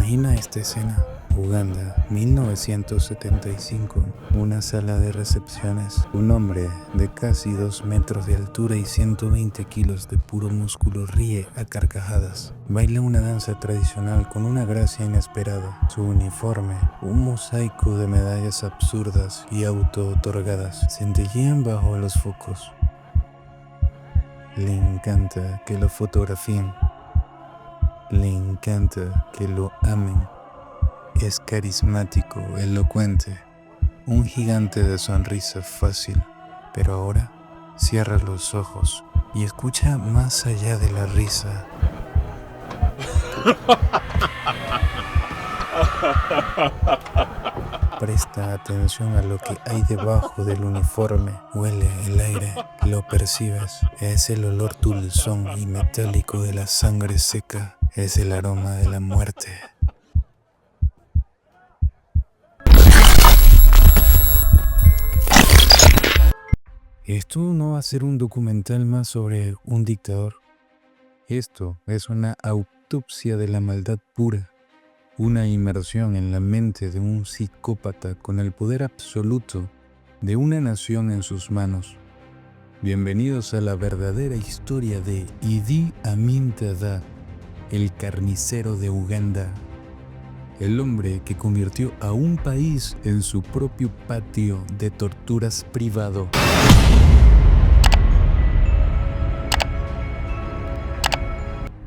Imagina esta escena. Uganda, 1975. Una sala de recepciones. Un hombre de casi 2 metros de altura y 120 kilos de puro músculo ríe a carcajadas. Baila una danza tradicional con una gracia inesperada. Su uniforme, un mosaico de medallas absurdas y auto-otorgadas, centellean bajo los focos. Le encanta que lo fotografíen. Le encanta que lo amen. Es carismático, elocuente, un gigante de sonrisa fácil, pero ahora cierra los ojos y escucha más allá de la risa. Presta atención a lo que hay debajo del uniforme. Huele el aire, lo percibes. Es el olor dulzón y metálico de la sangre seca. Es el aroma de la muerte. Esto no va a ser un documental más sobre un dictador. Esto es una autopsia de la maldad pura. Una inmersión en la mente de un psicópata con el poder absoluto de una nación en sus manos. Bienvenidos a la verdadera historia de Idi Amin Dada, el carnicero de Uganda. El hombre que convirtió a un país en su propio patio de torturas privado.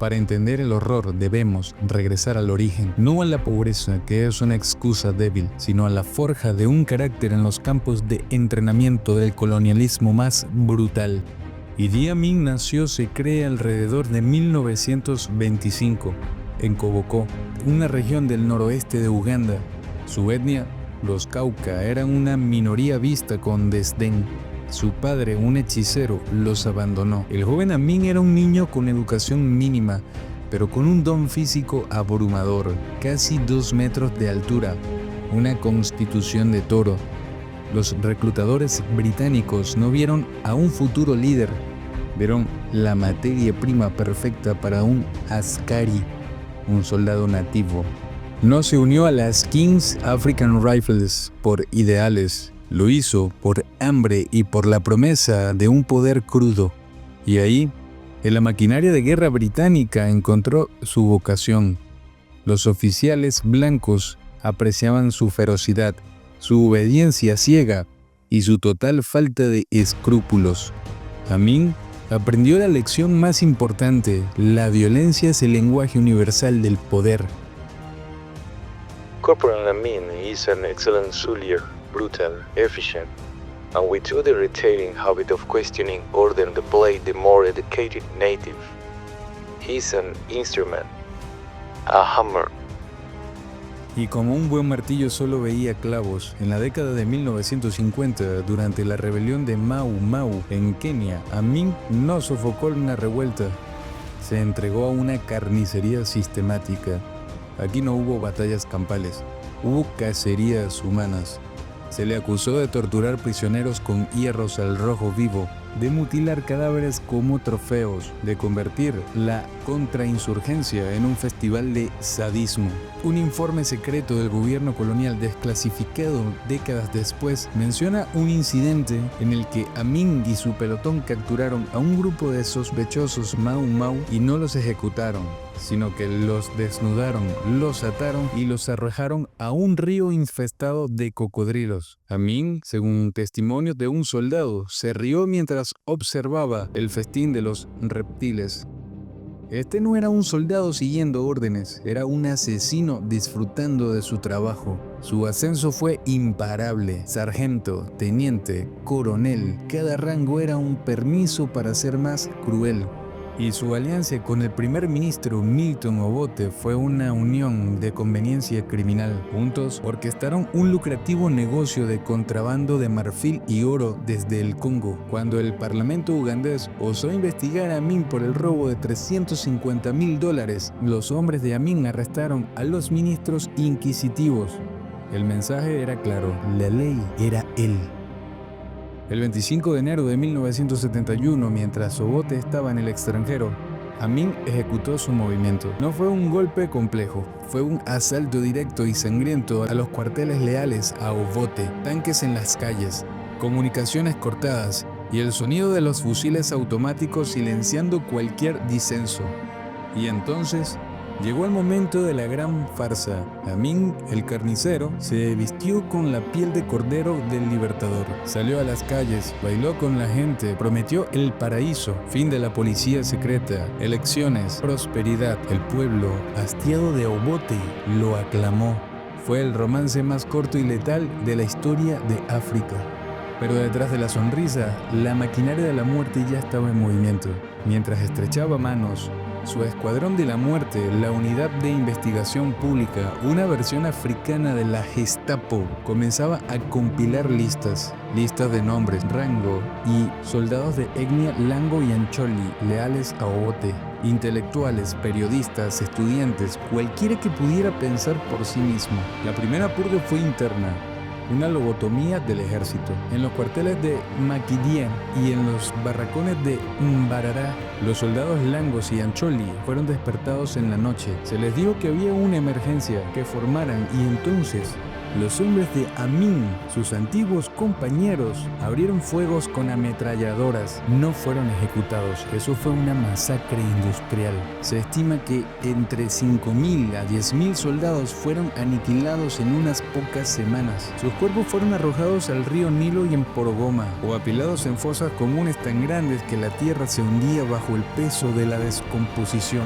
Para entender el horror debemos regresar al origen, no a la pobreza, que es una excusa débil, sino a la forja de un carácter en los campos de entrenamiento del colonialismo más brutal. Idi Amin nació, se cree, alrededor de 1925, en Koboko, una región del noroeste de Uganda. Su etnia, los Cauca, eran una minoría vista con desdén. Su padre, un hechicero, los abandonó. El joven Amin era un niño con educación mínima, pero con un don físico abrumador, casi 2 metros de altura, una constitución de toro. Los reclutadores británicos no vieron a un futuro líder, vieron la materia prima perfecta para un askari, un soldado nativo. No se unió a las King's African Rifles por ideales. Lo hizo por hambre y por la promesa de un poder crudo. Y ahí, en la maquinaria de guerra británica, encontró su vocación. Los oficiales blancos apreciaban su ferocidad, su obediencia ciega y su total falta de escrúpulos. Amin aprendió la lección más importante: la violencia es el lenguaje universal del poder. Corporal Amin is an excellent soldier. Brutal, efficient, and with the irritating habit of questioning order to play the more educated native. He's an instrument, a hammer. Y como un buen martillo solo veía clavos, en la década de 1950, durante la rebelión de Mau Mau en Kenia, Amin no sofocó una revuelta. Se entregó a una carnicería sistemática. Aquí no hubo batallas campales, hubo cacerías humanas. Se le acusó de torturar prisioneros con hierros al rojo vivo, de mutilar cadáveres como trofeos, de convertir la contrainsurgencia en un festival de sadismo. Un informe secreto del gobierno colonial desclasificado décadas después menciona un incidente en el que Amin y su pelotón capturaron a un grupo de sospechosos Mau Mau y no los ejecutaron, sino que los desnudaron, los ataron y los arrojaron a un río infestado de cocodrilos. Amin, según testimonios de un soldado, se rió mientras observaba el festín de los reptiles. Este no era un soldado siguiendo órdenes, era un asesino disfrutando de su trabajo. Su ascenso fue imparable: sargento, teniente, coronel. Cada rango era un permiso para ser más cruel. Y su alianza con el primer ministro Milton Obote fue una unión de conveniencia criminal. Juntos orquestaron un lucrativo negocio de contrabando de marfil y oro desde el Congo. Cuando el parlamento ugandés osó investigar a Amin por el robo de $350,000, los hombres de Amin arrestaron a los ministros inquisitivos. El mensaje era claro: la ley era él. El 25 de enero de 1971, mientras Obote estaba en el extranjero, Amin ejecutó su movimiento. No fue un golpe complejo, fue un asalto directo y sangriento a los cuarteles leales a Obote, tanques en las calles, comunicaciones cortadas y el sonido de los fusiles automáticos silenciando cualquier disenso. Y entonces llegó el momento de la gran farsa. Amin, el carnicero, se vistió con la piel de cordero del libertador. Salió a las calles, bailó con la gente, prometió el paraíso, fin de la policía secreta, elecciones, prosperidad. El pueblo, hastiado de Obote, lo aclamó. Fue el romance más corto y letal de la historia de África. Pero detrás de la sonrisa, la maquinaria de la muerte ya estaba en movimiento. Mientras estrechaba manos, su escuadrón de la muerte, la unidad de investigación pública, una versión africana de la Gestapo, comenzaba a compilar listas de nombres, rango y soldados de etnia Lango y Ancholi, leales a Obote, intelectuales, periodistas, estudiantes, cualquiera que pudiera pensar por sí mismo. La primera purga fue interna. Una lobotomía del ejército. En los cuarteles de Maquidien y en los barracones de Mbarara, los soldados Langos y Ancholi fueron despertados en la noche. Se les dijo que había una emergencia, que formaran, y entonces los hombres de Amin, sus antiguos compañeros, abrieron fuegos con ametralladoras. No fueron ejecutados. Eso fue una masacre industrial. Se estima que entre 5.000 a 10.000 soldados fueron aniquilados en unas pocas semanas. Sus cuerpos fueron arrojados al río Nilo y en Porogoma, o apilados en fosas comunes tan grandes que la tierra se hundía bajo el peso de la descomposición.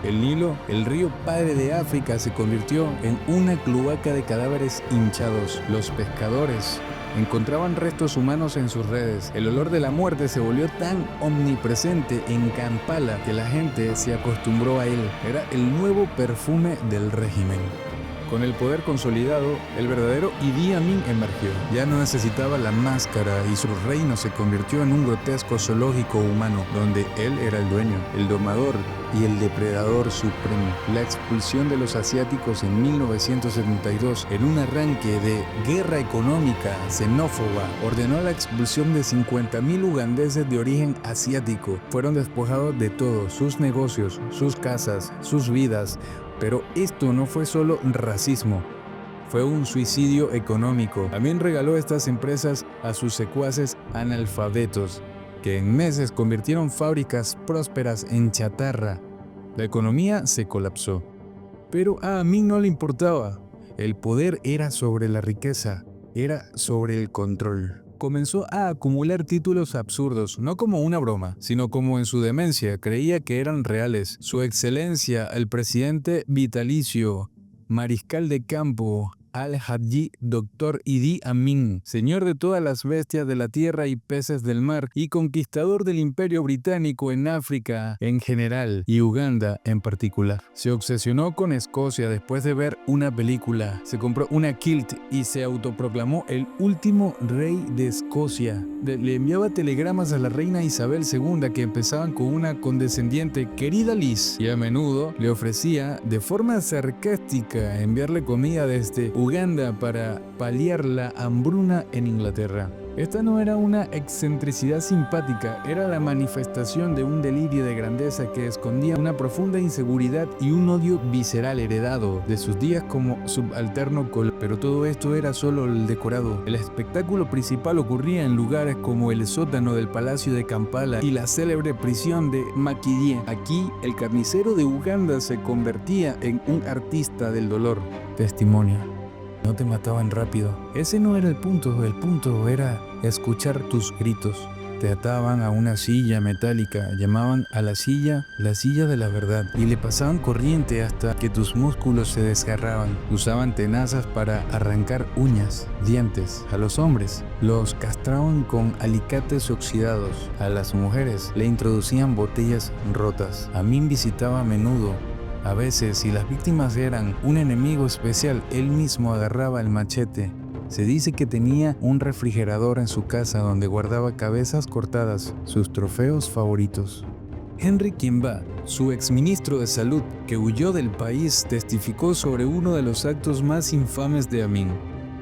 El Nilo, el río padre de África, se convirtió en una cloaca de cadáveres hinchados. Los pescadores encontraban restos humanos en sus redes. El olor de la muerte se volvió tan omnipresente en Kampala que la gente se acostumbró a él. Era el nuevo perfume del régimen. Con el poder consolidado, el verdadero Idi Amin emergió. Ya no necesitaba la máscara y su reino se convirtió en un grotesco zoológico humano, donde él era el dueño, el domador y el depredador supremo. La expulsión de los asiáticos en 1972, en un arranque de guerra económica xenófoba, ordenó la expulsión de 50.000 ugandeses de origen asiático. Fueron despojados de todo, sus negocios, sus casas, sus vidas. Pero esto no fue solo racismo, fue un suicidio económico. También regaló estas empresas a sus secuaces analfabetos, que en meses convirtieron fábricas prósperas en chatarra. La economía se colapsó. Pero a Amin no le importaba. El poder era sobre la riqueza, era sobre el control. Comenzó a acumular títulos absurdos, no como una broma, sino como en su demencia creía que eran reales. Su excelencia, el presidente vitalicio, mariscal de campo, Al-Hadji Dr. Idi Amin, señor de todas las bestias de la tierra y peces del mar, y conquistador del imperio británico en África en general y Uganda en particular. Se obsesionó con Escocia después de ver una película, se compró una kilt y se autoproclamó el último rey de Escocia. Le enviaba telegramas a la reina Isabel II que empezaban con una condescendiente "querida Liz", y a menudo le ofrecía de forma sarcástica enviarle comida desde Uganda para paliar la hambruna en Inglaterra. Esta no era una excentricidad simpática, era la manifestación de un delirio de grandeza que escondía una profunda inseguridad y un odio visceral heredado de sus días como subalterno colonial. Pero todo esto era solo el decorado. El espectáculo principal ocurría en lugares como el sótano del Palacio de Kampala y la célebre prisión de Makindye. Aquí, el carnicero de Uganda se convertía en un artista del dolor. Testimonio. No te mataban rápido. Ese no era el punto era escuchar tus gritos. Te ataban a una silla metálica, llamaban a la silla de la verdad, y le pasaban corriente hasta que tus músculos se desgarraban. Usaban tenazas para arrancar uñas, dientes. A los hombres los castraban con alicates oxidados. A las mujeres le introducían botellas rotas. Amin visitaba a menudo. A veces, si las víctimas eran un enemigo especial, él mismo agarraba el machete. Se dice que tenía un refrigerador en su casa donde guardaba cabezas cortadas, sus trofeos favoritos. Henry Kimba, su exministro de Salud, que huyó del país, testificó sobre uno de los actos más infames de Amin.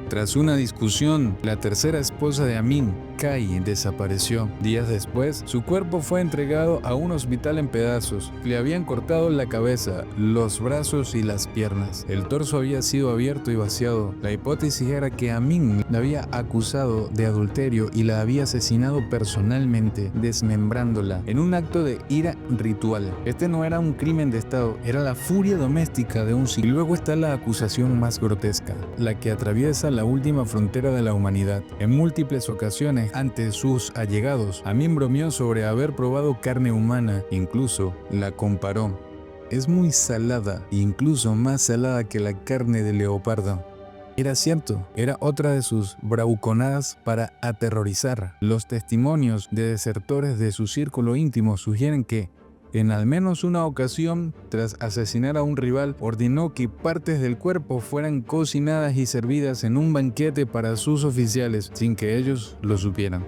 Tras una discusión, la tercera esposa de Amin, Kai desapareció. Días después, su cuerpo fue entregado a un hospital en pedazos. Le habían cortado la cabeza, los brazos y las piernas. El torso había sido abierto y vaciado. La hipótesis era que Amin la había acusado de adulterio y la había asesinado personalmente, desmembrándola, en un acto de ira ritual. Este no era un crimen de Estado, era la furia doméstica de un siglo. Y luego está la acusación más grotesca, la que atraviesa la última frontera de la humanidad. En múltiples ocasiones, ante sus allegados, Amin bromeó sobre haber probado carne humana, incluso la comparó. Es muy salada, incluso más salada que la carne de leopardo. Era cierto, era otra de sus bravuconadas para aterrorizar. Los testimonios de desertores de su círculo íntimo sugieren que, en al menos una ocasión, tras asesinar a un rival, ordenó que partes del cuerpo fueran cocinadas y servidas en un banquete para sus oficiales, sin que ellos lo supieran.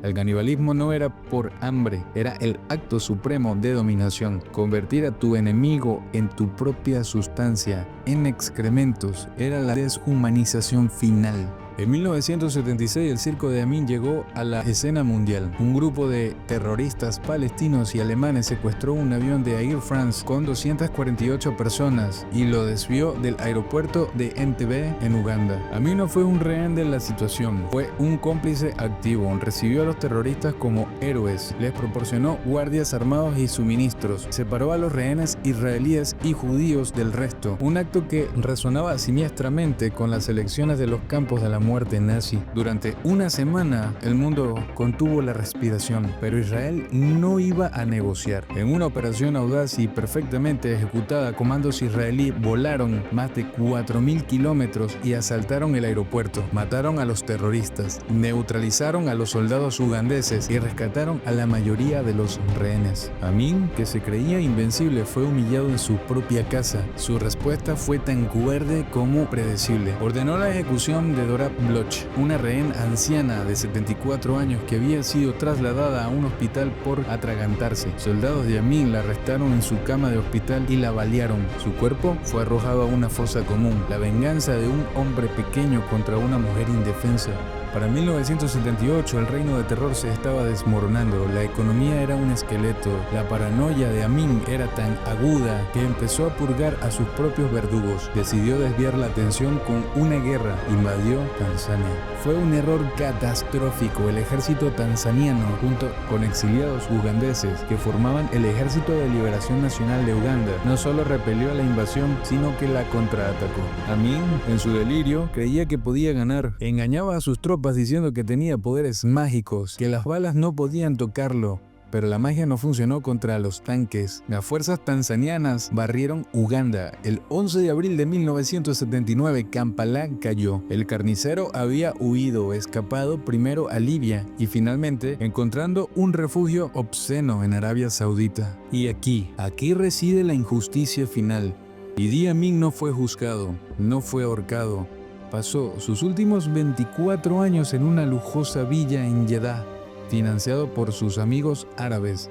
El canibalismo no era por hambre, era el acto supremo de dominación. Convertir a tu enemigo en tu propia sustancia, en excrementos, era la deshumanización final. En 1976 el circo de Amin llegó a la escena mundial. Un grupo de terroristas palestinos y alemanes secuestró un avión de Air France con 248 personas y lo desvió del aeropuerto de Entebbe en Uganda. Amin no fue un rehén de la situación, fue un cómplice activo. Recibió a los terroristas como héroes, les proporcionó guardias armados y suministros, separó a los rehenes israelíes y judíos del resto, un acto que resonaba siniestramente con las elecciones de los campos de la muerte nazi. Durante una semana el mundo contuvo la respiración, pero Israel no iba a negociar. En una operación audaz y perfectamente ejecutada, comandos israelíes volaron más de 4.000 kilómetros y asaltaron el aeropuerto. Mataron a los terroristas, neutralizaron a los soldados ugandeses y rescataron a la mayoría de los rehenes. Amin, que se creía invencible, fue humillado en su propia casa. Su respuesta fue tan cobarde como predecible. Ordenó la ejecución de Dora Bloch, una rehén anciana de 74 años que había sido trasladada a un hospital por atragantarse. Soldados de Amin la arrestaron en su cama de hospital y la balearon. Su cuerpo fue arrojado a una fosa común, la venganza de un hombre pequeño contra una mujer indefensa. Para 1978 el reino de terror se estaba desmoronando, la economía era un esqueleto, la paranoia de Amin era tan aguda que empezó a purgar a sus propios verdugos. Decidió desviar la atención con una guerra, invadió Tanzania. Fue un error catastrófico. El ejército tanzaniano, junto con exiliados ugandeses que formaban el Ejército de Liberación Nacional de Uganda, no solo repelió la invasión, sino que la contraatacó. Amin, en su delirio, creía que podía ganar. Engañaba a sus tropas diciendo que tenía poderes mágicos, que las balas no podían tocarlo. Pero la magia no funcionó contra los tanques. Las fuerzas tanzanianas barrieron Uganda. El 11 de abril de 1979, Kampala cayó. El carnicero había huido, escapado primero a Libia y finalmente encontrando un refugio obsceno en Arabia Saudita. Y aquí reside la injusticia final. Idi Amin no fue juzgado, no fue ahorcado. Pasó sus últimos 24 años en una lujosa villa en Jeddah, financiado por sus amigos árabes.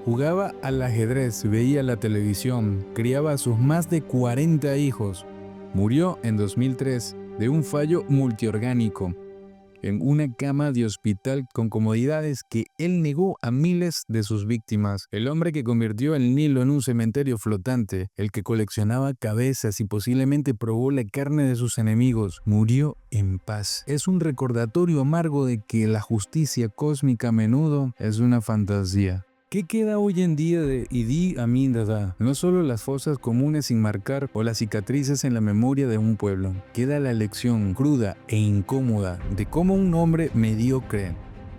Jugaba al ajedrez, veía la televisión, criaba a sus más de 40 hijos. Murió en 2003 de un fallo multiorgánico, en una cama de hospital con comodidades que él negó a miles de sus víctimas. El hombre que convirtió el Nilo en un cementerio flotante, el que coleccionaba cabezas y posiblemente probó la carne de sus enemigos, murió en paz. Es un recordatorio amargo de que la justicia cósmica a menudo es una fantasía. ¿Qué queda hoy en día de Idi Amin Dada? No solo las fosas comunes sin marcar o las cicatrices en la memoria de un pueblo. Queda la lección cruda e incómoda de cómo un hombre mediocre,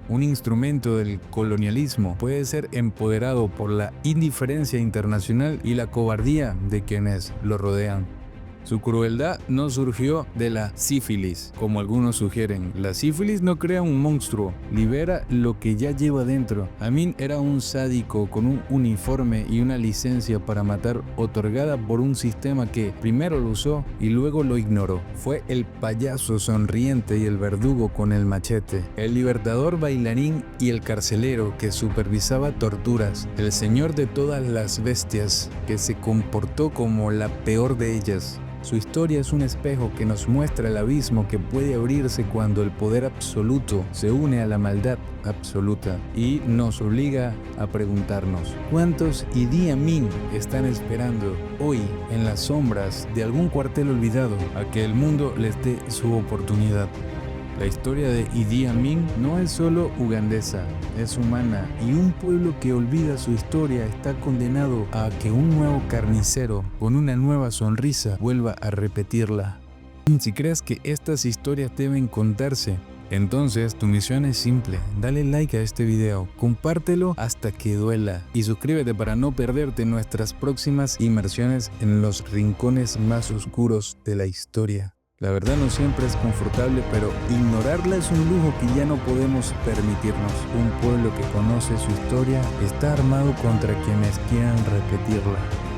un instrumento del colonialismo, puede ser empoderado por la indiferencia internacional y la cobardía de quienes lo rodean. Su crueldad no surgió de la sífilis, como algunos sugieren. La sífilis no crea un monstruo, libera lo que ya lleva dentro. Amin era un sádico con un uniforme y una licencia para matar otorgada por un sistema que primero lo usó y luego lo ignoró. Fue el payaso sonriente y el verdugo con el machete, el libertador bailarín y el carcelero que supervisaba torturas, el señor de todas las bestias que se comportó como la peor de ellas. Su historia es un espejo que nos muestra el abismo que puede abrirse cuando el poder absoluto se une a la maldad absoluta y nos obliga a preguntarnos: ¿cuántos Idi Amin están esperando hoy en las sombras de algún cuartel olvidado a que el mundo les dé su oportunidad? La historia de Idi Amin no es solo ugandesa, es humana, y un pueblo que olvida su historia está condenado a que un nuevo carnicero con una nueva sonrisa vuelva a repetirla. Si crees que estas historias deben contarse, entonces tu misión es simple: dale like a este video, compártelo hasta que duela y suscríbete para no perderte nuestras próximas inmersiones en los rincones más oscuros de la historia. La verdad no siempre es confortable, pero ignorarla es un lujo que ya no podemos permitirnos. Un pueblo que conoce su historia está armado contra quienes quieran repetirla.